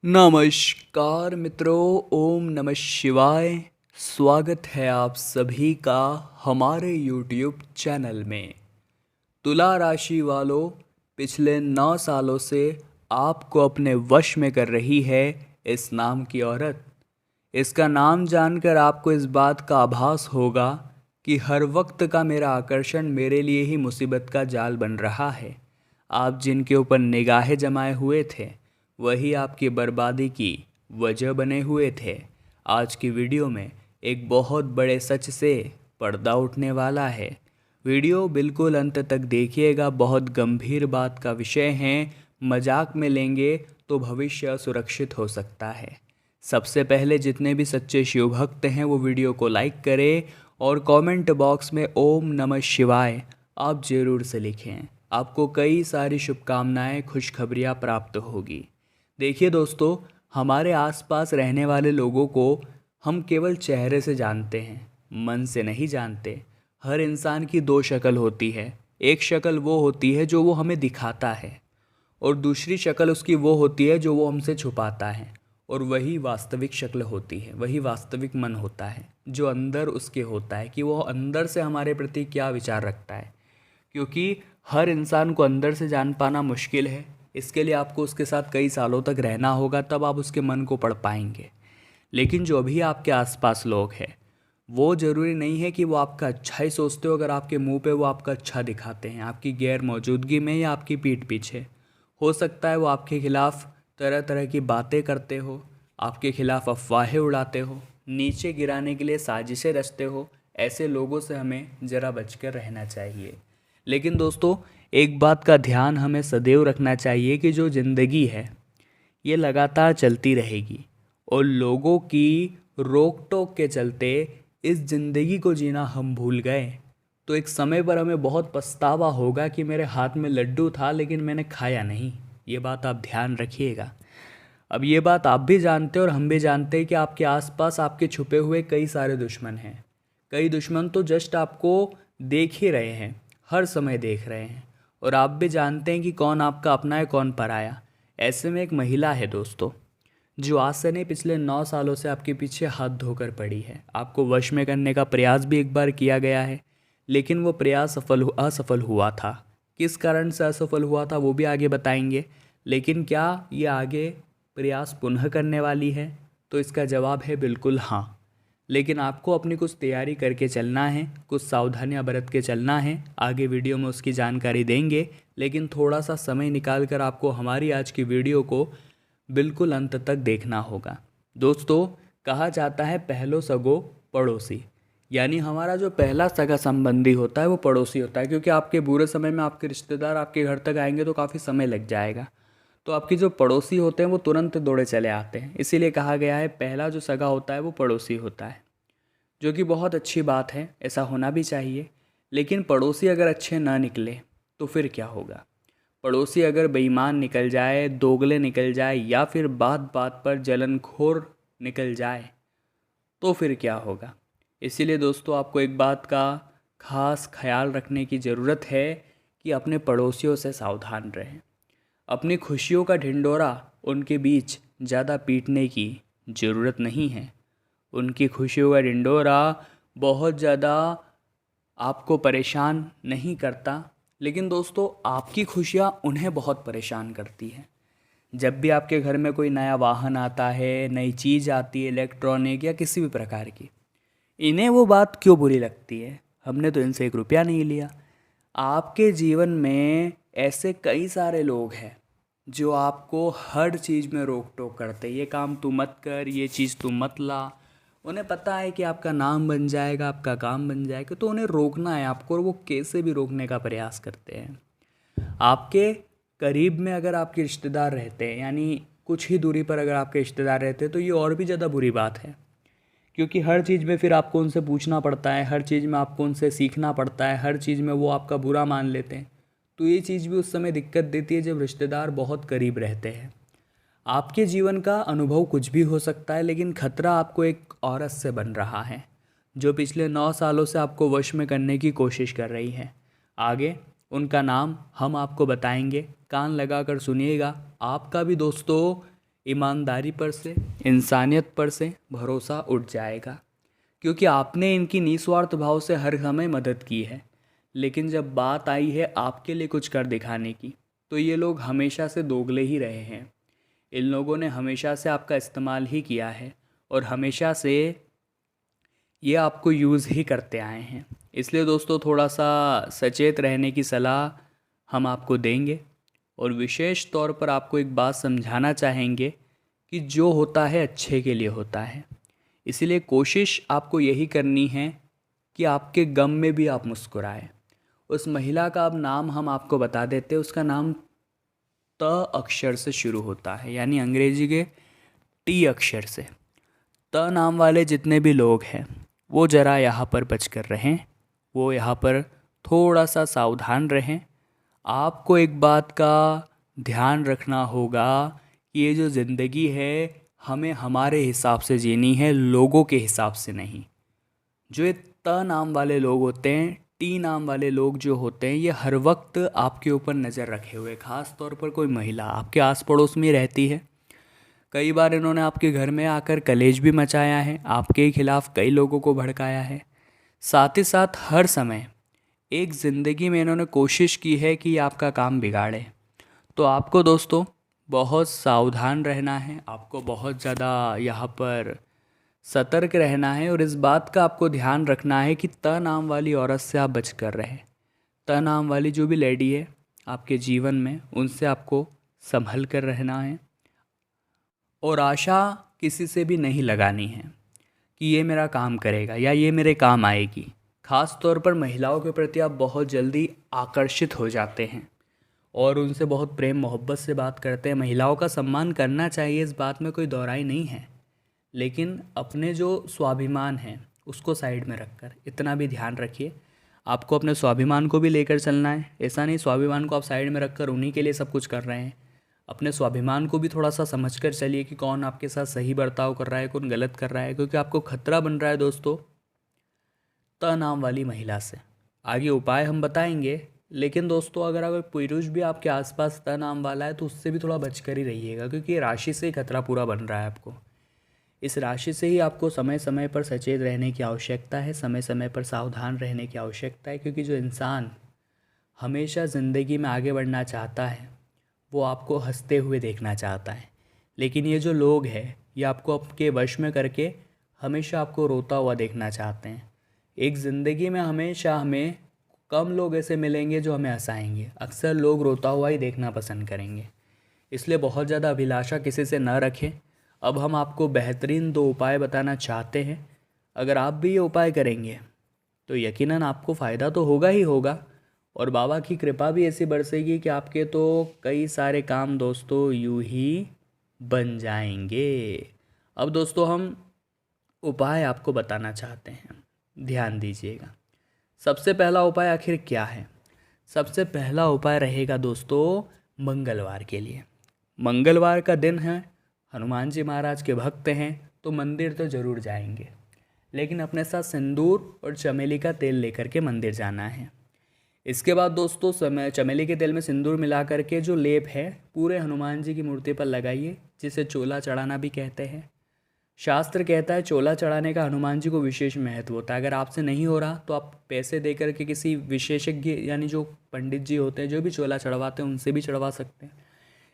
नमस्कार मित्रों, ओम नमः शिवाय। स्वागत है आप सभी का हमारे YouTube चैनल में। तुला राशि वालों, पिछले 9 सालों से आपको अपने वश में कर रही है इस नाम की औरत। इसका नाम जानकर आपको इस बात का आभास होगा कि हर वक्त का मेरा आकर्षण मेरे लिए ही मुसीबत का जाल बन रहा है। आप जिनके ऊपर निगाहें जमाए हुए थे वही आपकी बर्बादी की वजह बने हुए थे। आज की वीडियो में एक बहुत बड़े सच से पर्दा उठने वाला है। वीडियो बिल्कुल अंत तक देखिएगा, बहुत गंभीर बात का विषय है। मजाक में लेंगे तो भविष्य असुरक्षित हो सकता है। सबसे पहले जितने भी सच्चे शिव भक्त हैं वो वीडियो को लाइक करें और कमेंट बॉक्स में ओम नमः शिवाय आप जरूर से लिखें। आपको कई सारी शुभकामनाएं, खुशखबरियां प्राप्त होगी। देखिए दोस्तों, हमारे आसपास रहने वाले लोगों को हम केवल चेहरे से जानते हैं, मन से नहीं जानते। हर इंसान की दो शक्ल होती है। एक शक्ल वो होती है जो वो हमें दिखाता है और दूसरी शक्ल उसकी वो होती है जो वो हमसे छुपाता है। और वही वास्तविक शक्ल होती है, वही वास्तविक मन होता है जो अंदर उसके होता है कि वो अंदर से हमारे प्रति क्या विचार रखता है। क्योंकि हर इंसान को अंदर से जान पाना मुश्किल है। इसके लिए आपको उसके साथ कई सालों तक रहना होगा, तब आप उसके मन को पढ़ पाएंगे। लेकिन जो भी आपके आसपास लोग हैं वो ज़रूरी नहीं है कि वो आपका अच्छा ही सोचते हो। अगर आपके मुंह पे वो आपका अच्छा दिखाते हैं, आपकी गैर मौजूदगी में या आपकी पीठ पीछे, हो सकता है वो आपके खिलाफ़ तरह तरह की बातें करते हो, आपके खिलाफ़ अफवाहें उड़ाते हो, नीचे गिराने के लिए साजिशें रचते हो। ऐसे लोगों से हमें ज़रा बचकर रहना चाहिए। लेकिन दोस्तों, एक बात का ध्यान हमें सदैव रखना चाहिए कि जो ज़िंदगी है ये लगातार चलती रहेगी और लोगों की रोक टोक के चलते इस ज़िंदगी को जीना हम भूल गए तो एक समय पर हमें बहुत पछतावा होगा कि मेरे हाथ में लड्डू था लेकिन मैंने खाया नहीं। ये बात आप ध्यान रखिएगा। अब ये बात आप भी जानते हैं और हम भी जानते हैं कि आपके आसपास आपके छुपे हुए कई सारे दुश्मन हैं। कई दुश्मन तो जस्ट आपको देख ही रहे हैं, हर समय देख रहे हैं। और आप भी जानते हैं कि कौन आपका अपना है, कौन पराया। ऐसे में एक महिला है दोस्तों, जो आज से नहीं पिछले 9 सालों से आपके पीछे हाथ धोकर पड़ी है। आपको वश में करने का प्रयास भी एक बार किया गया है, लेकिन वो प्रयास असफल हुआ था। किस कारण से असफल हुआ था वो भी आगे बताएंगे। लेकिन क्या ये आगे प्रयास पुनः करने वाली है? तो इसका जवाब है बिल्कुल हाँ। लेकिन आपको अपनी कुछ तैयारी करके चलना है, कुछ सावधानियां बरत के चलना है। आगे वीडियो में उसकी जानकारी देंगे, लेकिन थोड़ा सा समय निकाल कर आपको हमारी आज की वीडियो को बिल्कुल अंत तक देखना होगा। दोस्तों, कहा जाता है पहलो सगो पड़ोसी, यानी हमारा जो पहला सगा संबंधी होता है वो पड़ोसी होता है। क्योंकि आपके बुरे समय में आपके रिश्तेदार आपके घर तक आएंगे तो काफ़ी समय लग जाएगा, तो आपके जो पड़ोसी होते हैं वो तुरंत दौड़े चले आते हैं। इसीलिए कहा गया है पहला जो सगा होता है वो पड़ोसी होता है, जो कि बहुत अच्छी बात है, ऐसा होना भी चाहिए। लेकिन पड़ोसी अगर अच्छे ना निकले तो फिर क्या होगा? पड़ोसी अगर बेईमान निकल जाए, दोगले निकल जाए या फिर बात बात पर जलनखोर निकल जाए तो फिर क्या होगा? इसीलिए दोस्तों, आपको एक बात का खास ख्याल रखने की ज़रूरत है कि अपने पड़ोसियों से सावधान रहें। अपनी खुशियों का ढिंढोरा उनके बीच ज़्यादा पीटने की ज़रूरत नहीं है। उनकी खुशियों का ढिंढोरा बहुत ज़्यादा आपको परेशान नहीं करता, लेकिन दोस्तों आपकी खुशियाँ उन्हें बहुत परेशान करती हैं। जब भी आपके घर में कोई नया वाहन आता है, नई चीज़ आती है इलेक्ट्रॉनिक या किसी भी प्रकार की, इन्हें वो बात क्यों बुरी लगती है? हमने तो इनसे 1 रुपया नहीं लिया। आपके जीवन में ऐसे कई सारे लोग हैं जो आपको हर चीज़ में रोक टोक करते हैं। ये काम तू मत कर, ये चीज़ तू मत ला। उन्हें पता है कि आपका नाम बन जाएगा, आपका काम बन जाएगा, तो उन्हें रोकना है आपको और वो कैसे भी रोकने का प्रयास करते हैं। आपके करीब में अगर आपके रिश्तेदार रहते हैं, यानी कुछ ही दूरी पर अगर आपके रिश्तेदार रहते हैं, तो ये और भी ज़्यादा बुरी बात है। क्योंकि हर चीज़ में फिर आपको उनसे पूछना पड़ता है, हर चीज़ में आपको उनसे सीखना पड़ता है, हर चीज़ में वो आपका बुरा मान लेते हैं। तो ये चीज़ भी उस समय दिक्कत देती है जब रिश्तेदार बहुत करीब रहते हैं। आपके जीवन का अनुभव कुछ भी हो सकता है, लेकिन खतरा आपको एक औरत से बन रहा है जो पिछले 9 सालों से आपको वश में करने की कोशिश कर रही है। आगे उनका नाम हम आपको बताएंगे, कान लगाकर सुनिएगा। आपका भी दोस्तों ईमानदारी पर से, इंसानियत पर से भरोसा उठ जाएगा, क्योंकि आपने इनकी निस्वार्थ भाव से हर समय मदद की है। लेकिन जब बात आई है आपके लिए कुछ कर दिखाने की, तो ये लोग हमेशा से दोगले ही रहे हैं। इन लोगों ने हमेशा से आपका इस्तेमाल ही किया है और हमेशा से ये आपको यूज़ ही करते आए हैं। इसलिए दोस्तों थोड़ा सा सचेत रहने की सलाह हम आपको देंगे और विशेष तौर पर आपको एक बात समझाना चाहेंगे कि जो होता है अच्छे के लिए होता है। इसीलिए कोशिश आपको यही करनी है कि आपके गम में भी आप मुस्कुराएं। उस महिला का अब नाम हम आपको बता देते हैं। उसका नाम त अक्षर से शुरू होता है, यानी अंग्रेजी के टी अक्षर से। त नाम वाले जितने भी लोग हैं वो ज़रा यहाँ पर बच कर रहें, वो यहाँ पर थोड़ा सा सावधान रहें। आपको एक बात का ध्यान रखना होगा कि ये जो ज़िंदगी है हमें हमारे हिसाब से जीनी है, लोगों के हिसाब से नहीं। जो ये त नाम वाले लोग होते हैं, टी नाम वाले लोग जो होते हैं, ये हर वक्त आपके ऊपर नज़र रखे हुए, ख़ास तौर पर कोई महिला आपके आस पड़ोस में रहती है। कई बार इन्होंने आपके घर में आकर कलेश भी मचाया है, आपके ही खिलाफ कई लोगों को भड़काया है। साथ ही साथ हर समय एक ज़िंदगी में इन्होंने कोशिश की है कि आपका काम बिगाड़े। तो आपको दोस्तों बहुत सावधान रहना है, आपको बहुत ज़्यादा यहाँ पर सतर्क रहना है और इस बात का आपको ध्यान रखना है कि त नाम वाली औरत से आप बच कर रहें। त नाम वाली जो भी लेडी है आपके जीवन में, उनसे आपको संभल कर रहना है और आशा किसी से भी नहीं लगानी है कि ये मेरा काम करेगा या ये मेरे काम आएगी। ख़ास तौर पर महिलाओं के प्रति आप बहुत जल्दी आकर्षित हो जाते हैं और उनसे बहुत प्रेम मोहब्बत से बात करते हैं। महिलाओं का सम्मान करना चाहिए, इस बात में कोई दोहराई नहीं है, लेकिन अपने जो स्वाभिमान है उसको साइड में रखकर इतना भी ध्यान रखिए, आपको अपने स्वाभिमान को भी लेकर चलना है। ऐसा नहीं स्वाभिमान को आप साइड में रखकर उन्हीं के लिए सब कुछ कर रहे हैं। अपने स्वाभिमान को भी थोड़ा सा समझकर चलिए कि कौन आपके साथ सही बर्ताव कर रहा है, कौन गलत कर रहा है, क्योंकि आपको खतरा बन रहा है दोस्तों त नाम वाली महिला से। आगे उपाय हम बताएंगे, लेकिन दोस्तों अगर पुरुष भी आपके आसपास त नाम वाला है तो उससे भी थोड़ा बचकर ही रहिएगा, क्योंकि ये राशि से ही खतरा पूरा बन रहा है आपको। इस राशि से ही आपको समय समय पर सचेत रहने की आवश्यकता है, समय समय पर सावधान रहने की आवश्यकता है, क्योंकि जो इंसान हमेशा ज़िंदगी में आगे बढ़ना चाहता है वो आपको हंसते हुए देखना चाहता है, लेकिन ये जो लोग हैं ये आपको आपके वश में करके हमेशा आपको रोता हुआ देखना चाहते हैं। एक ज़िंदगी में हमेशा हमें कम लोग ऐसे मिलेंगे जो हमें हंसाएंगे, अक्सर लोग रोता हुआ ही देखना पसंद करेंगे। इसलिए बहुत ज़्यादा अभिलाषा किसी से न रखें। अब हम आपको बेहतरीन 2 उपाय बताना चाहते हैं। अगर आप भी ये उपाय करेंगे तो यकीनन आपको फ़ायदा तो होगा ही होगा और बाबा की कृपा भी ऐसी बरसेगी कि आपके तो कई सारे काम दोस्तों यूं ही बन जाएंगे। अब दोस्तों हम उपाय आपको बताना चाहते हैं, ध्यान दीजिएगा। सबसे पहला उपाय आखिर क्या है? सबसे पहला उपाय रहेगा दोस्तों मंगलवार के लिए। मंगलवार का दिन है, हनुमान जी महाराज के भक्त हैं तो मंदिर तो ज़रूर जाएंगे, लेकिन अपने साथ सिंदूर और चमेली का तेल लेकर के मंदिर जाना है। इसके बाद दोस्तों चमेली के तेल में सिंदूर मिला करके जो लेप है पूरे हनुमान जी की मूर्ति पर लगाइए, जिसे चोला चढ़ाना भी कहते हैं। शास्त्र कहता है चोला चढ़ाने का हनुमान जी को विशेष महत्व होता है। अगर आपसे नहीं हो रहा तो आप पैसे दे करके किसी विशेषज्ञ यानी जो पंडित जी होते हैं जो भी चोला चढ़वाते हैं उनसे भी चढ़वा सकते हैं।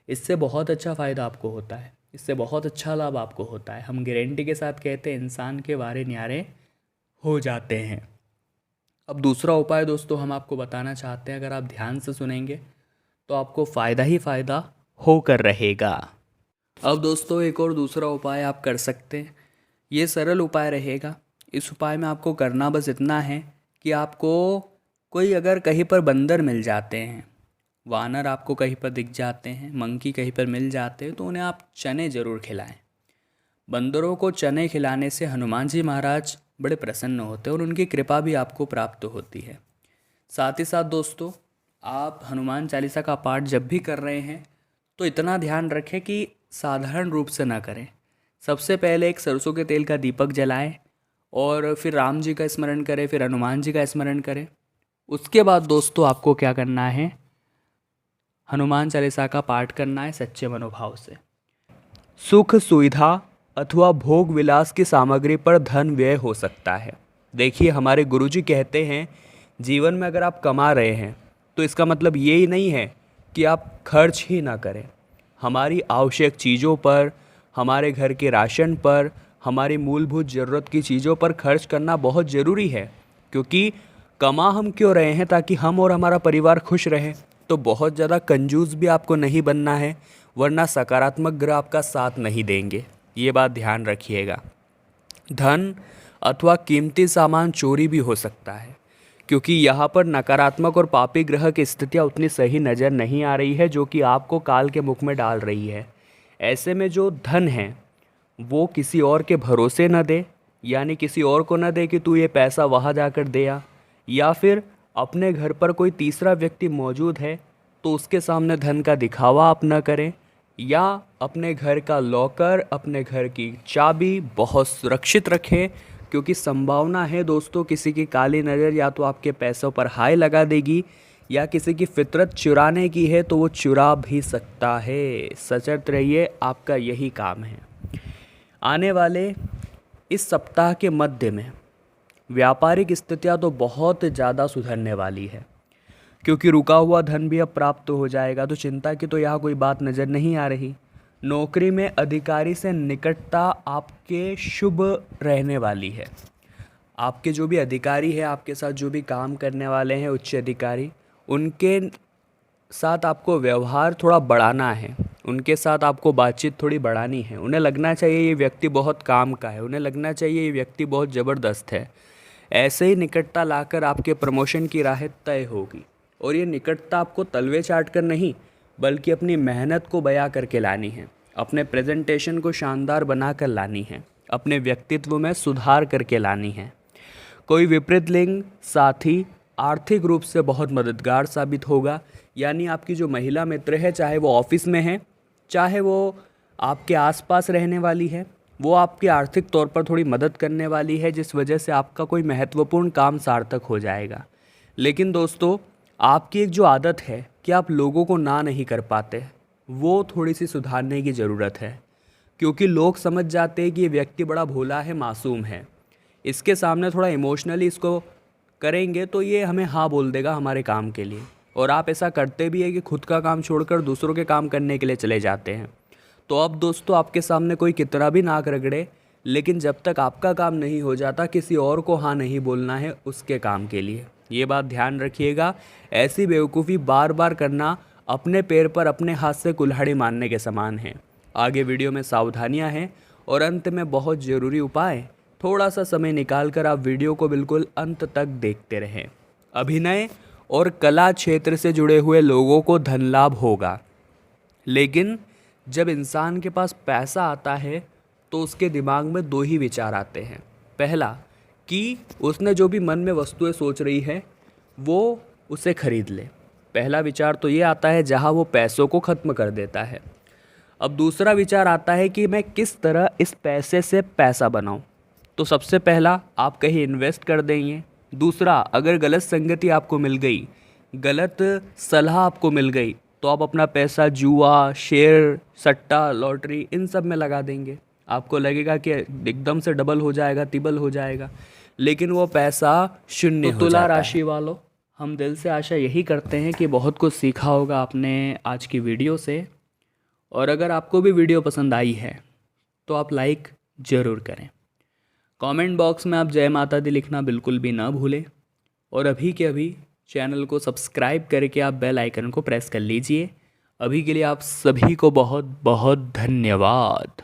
इससे बहुत अच्छा फ़ायदा आपको होता है, इससे बहुत अच्छा लाभ आपको होता है। हम गारंटी के साथ कहते हैं इंसान के वारे न्यारे हो जाते हैं। अब दूसरा उपाय दोस्तों हम आपको बताना चाहते हैं, अगर आप ध्यान से सुनेंगे तो आपको फ़ायदा ही फ़ायदा होकर रहेगा। अब दोस्तों एक और दूसरा उपाय आप कर सकते हैं। ये सरल उपाय रहेगा। इस उपाय में आपको करना बस इतना है कि आपको कोई अगर कहीं पर बंदर मिल जाते हैं, वानर आपको कहीं पर दिख जाते हैं, मंकी कहीं पर मिल जाते हैं, तो उन्हें आप चने ज़रूर खिलाएं। बंदरों को चने खिलाने से हनुमान जी महाराज बड़े प्रसन्न होते हैं और उनकी कृपा भी आपको प्राप्त होती है। साथ ही साथ दोस्तों आप हनुमान चालीसा का पाठ जब भी कर रहे हैं तो इतना ध्यान रखें कि साधारण रूप से ना करें। सबसे पहले एक सरसों के तेल का दीपक जलाएं और फिर राम जी का स्मरण करें, फिर हनुमान जी का स्मरण करें। उसके बाद दोस्तों आपको क्या करना है, हनुमान चालीसा का पाठ करना है सच्चे मनोभाव से। सुख सुविधा अथवा भोग विलास की सामग्री पर धन व्यय हो सकता है। देखिए, हमारे गुरुजी कहते हैं जीवन में अगर आप कमा रहे हैं तो इसका मतलब ये ही नहीं है कि आप खर्च ही ना करें। हमारी आवश्यक चीज़ों पर, हमारे घर के राशन पर, हमारी मूलभूत ज़रूरत की चीज़ों पर खर्च करना बहुत ज़रूरी है, क्योंकि कमा हम क्यों रहे हैं? ताकि हम और हमारा परिवार खुश रहें। तो बहुत ज़्यादा कंजूस भी आपको नहीं बनना है, वरना सकारात्मक ग्रह आपका साथ नहीं देंगे। ये बात ध्यान रखिएगा। धन अथवा कीमती सामान चोरी भी हो सकता है, क्योंकि यहाँ पर नकारात्मक और पापी ग्रह की स्थितियाँ उतनी सही नज़र नहीं आ रही है, जो कि आपको काल के मुख में डाल रही है। ऐसे में जो धन है वो किसी और के भरोसे न दे, यानी किसी और को न दे कि तू ये पैसा वहाँ जाकर दे आ, या फिर अपने घर पर कोई तीसरा व्यक्ति मौजूद है तो उसके सामने धन का दिखावा आप न करें, या अपने घर का लॉकर, अपने घर की चाबी बहुत सुरक्षित रखें, क्योंकि संभावना है दोस्तों किसी की काली नज़र या तो आपके पैसों पर हाय लगा देगी, या किसी की फितरत चुराने की है तो वो चुरा भी सकता है। सचेत रहिए, आपका यही काम है। आने वाले इस सप्ताह के मध्य में व्यापारिक स्थितियां तो बहुत ज़्यादा सुधरने वाली है, क्योंकि रुका हुआ धन भी अब प्राप्त हो जाएगा, तो चिंता की तो यहाँ कोई बात नज़र नहीं आ रही। नौकरी में अधिकारी से निकटता आपके शुभ रहने वाली है। आपके जो भी अधिकारी है, आपके साथ जो भी काम करने वाले हैं उच्च अधिकारी, उनके साथ आपको व्यवहार थोड़ा बढ़ाना है, उनके साथ आपको बातचीत थोड़ी बढ़ानी है। उन्हें लगना चाहिए ये व्यक्ति बहुत काम का है, उन्हें लगना चाहिए ये व्यक्ति बहुत ज़बरदस्त है। ऐसे ही निकटता लाकर आपके प्रमोशन की राह तय होगी। और ये निकटता आपको तलवे चाट कर नहीं, बल्कि अपनी मेहनत को बयां करके लानी है, अपने प्रेजेंटेशन को शानदार बना कर लानी है, अपने व्यक्तित्व में सुधार करके लानी है। कोई विपरीत लिंग साथी आर्थिक रूप से बहुत मददगार साबित होगा, यानी आपकी जो महिला मित्र है, चाहे वो ऑफिस में है, चाहे वो आपके आसपास रहने वाली है, वो आपकी आर्थिक तौर पर थोड़ी मदद करने वाली है, जिस वजह से आपका कोई महत्वपूर्ण काम सार्थक हो जाएगा। लेकिन दोस्तों, आपकी एक जो आदत है कि आप लोगों को ना नहीं कर पाते, वो थोड़ी सी सुधारने की ज़रूरत है, क्योंकि लोग समझ जाते हैं कि ये व्यक्ति बड़ा भोला है, मासूम है, इसके सामने थोड़ा इमोशनली इसको करेंगे तो ये हमें हाँ बोल देगा हमारे काम के लिए। और आप ऐसा करते भी है कि खुद का काम छोड़कर दूसरों के काम करने के लिए चले जाते हैं। तो अब दोस्तों, आपके सामने कोई कितना भी नाक रगड़े, लेकिन जब तक आपका काम नहीं हो जाता, किसी और को हाँ नहीं बोलना है उसके काम के लिए। ये बात ध्यान रखिएगा। ऐसी बेवकूफ़ी बार बार करना अपने पैर पर अपने हाथ से कुल्हाड़ी मारने के समान है। आगे वीडियो में सावधानियां हैं और अंत में बहुत ज़रूरी उपाय। थोड़ा सा समय निकाल कर आप वीडियो को बिल्कुल अंत तक देखते रहें। अभिनय और कला क्षेत्र से जुड़े हुए लोगों को धन लाभ होगा, लेकिन जब इंसान के पास पैसा आता है तो उसके दिमाग में दो ही विचार आते हैं। पहला, कि उसने जो भी मन में वस्तुएं सोच रही है वो उसे खरीद ले। पहला विचार तो ये आता है जहाँ वो पैसों को ख़त्म कर देता है। अब दूसरा विचार आता है कि मैं किस तरह इस पैसे से पैसा बनाऊं। तो सबसे पहला, आप कहीं इन्वेस्ट कर देंगे। दूसरा, अगर गलत संगति आपको मिल गई, गलत सलाह आपको मिल गई, तो आप अपना पैसा जुआ, शेयर, सट्टा, लॉटरी, इन सब में लगा देंगे। आपको लगेगा कि एकदम से डबल हो जाएगा, तिबल हो जाएगा, लेकिन वो पैसा शून्य हो जाता है। तुला राशि वालों, हम दिल से आशा यही करते हैं कि बहुत कुछ सीखा होगा आपने आज की वीडियो से। और अगर आपको भी वीडियो पसंद आई है तो आप लाइक ज़रूर करें। कमेंट बॉक्स में आप जय माता दी लिखना बिल्कुल भी ना भूलें। और अभी के अभी चैनल को सब्सक्राइब करके आप बेल आइकन को प्रेस कर लीजिए। अभी के लिए आप सभी को बहुत बहुत धन्यवाद।